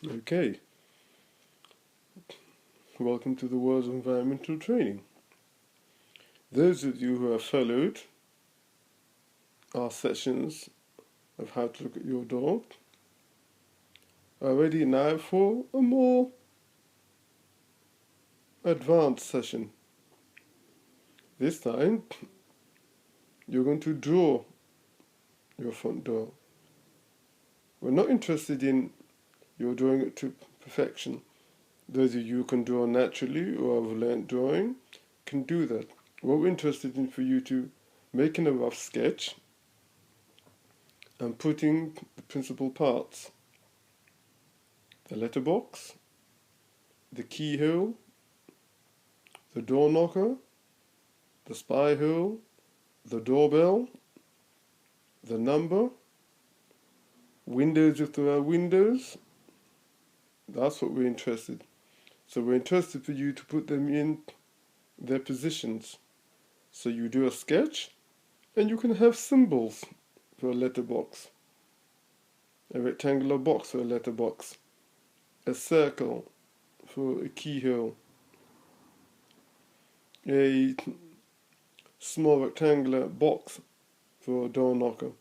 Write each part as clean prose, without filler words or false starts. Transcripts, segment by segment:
Okay, welcome to the world of environmental training. Those of you who have followed our sessions of how to look at your door are ready now for a more advanced session. This time, you're going to draw your front door. We're not interested in your drawing it to perfection. Those of you who can draw naturally or have learnt drawing can do that. What we're interested in for you to making a rough sketch and putting the principal parts: the letterbox, the keyhole, the door knocker, the spy hole, the doorbell, the number, windows if there are windows. That's what we're interested. So we're interested for you to put them in their positions. So you do a sketch, and you can have symbols for a letterbox, a rectangular box for a letterbox, a circle for a keyhole, a small rectangular box for a door knocker.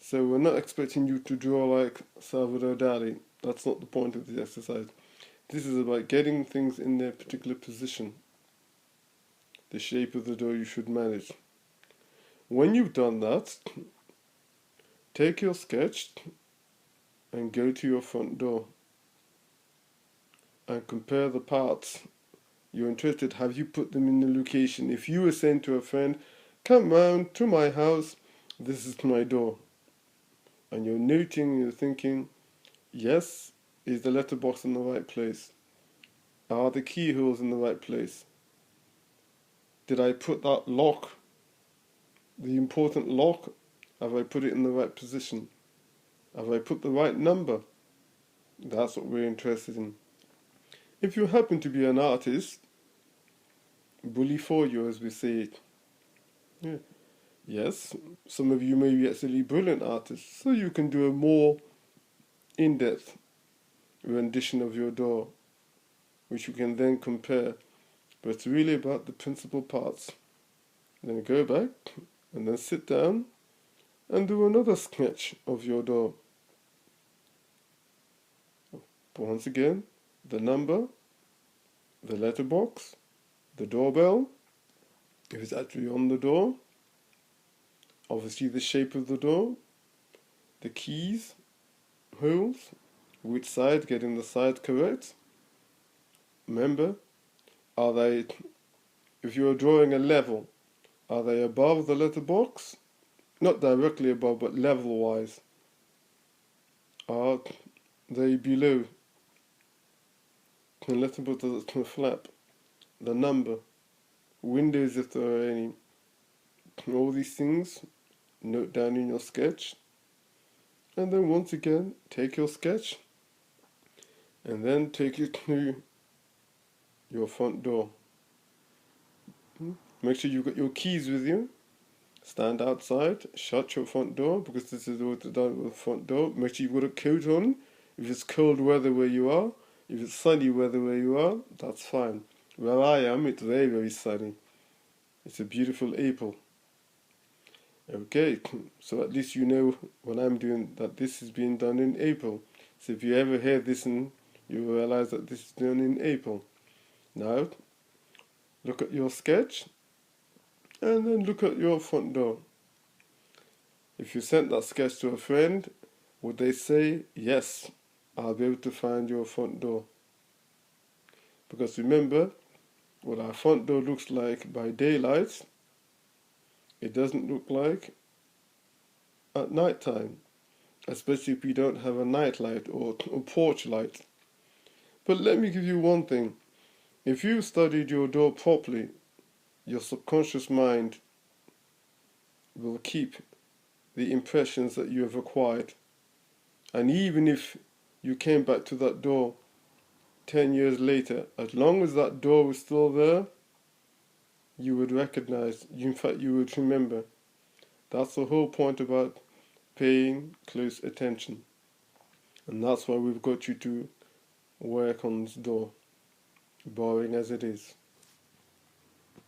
So we're not expecting you to draw like Salvador Dali. That's not the point of this exercise. This is about getting things in their particular position. The shape of the door you should manage. When you've done that, take your sketch and go to your front door and compare the parts you're interested. Have you put them in the location? If you were saying to a friend, come round to my house, this is my door, and you're noting, you're thinking, yes, is the letterbox in the right place? Are the keyholes in the right place? Did I put that lock, the important lock, have I put it in the right position? Have I put the right number? That's what we're interested in. If you happen to be an artist, bully for you, as we say it. Yeah. Yes, some of you may be actually brilliant artists, so you can do a more in-depth rendition of your door, which you can then compare. But it's really about the principal parts. Then go back, and then sit down, and do another sketch of your door. But once again, the number, the letterbox, the doorbell, if it's actually on the door, obviously the shape of the door, the keys, holes, which side, getting the side correct. Remember, are they, if you're drawing a level, are they above the letterbox? Not directly above, but level-wise. Are they below? The letterbox doesn't flap. The number, windows if there are any. All these things, note down in your sketch. And then once again, take your sketch and then take it to your front door. Make sure you've got your keys with you. Stand outside, shut your front door, because this is what done with the front door. Make sure you've got a coat on. If it's cold weather where you are, if it's sunny weather where you are, that's fine. Where I am, it's very, very sunny. It's a beautiful April. Okay, so at least you know when I'm doing that this is being done in April. So if you ever hear this, and you realize that this is done in April. Now, look at your sketch, and then look at your front door. If you sent that sketch to a friend, would they say, yes, I'll be able to find your front door? Because remember, what our front door looks like by daylight, it doesn't look like at night time, especially if you don't have a night light or porch light. But let me give you one thing. If you studied your door properly, your subconscious mind will keep the impressions that you have acquired. And even if you came back to that door 10 years later, as long as that door was still there, you would recognize, in fact you would remember. That's the whole point about paying close attention. And that's why we've got you to work on this door, boring as it is.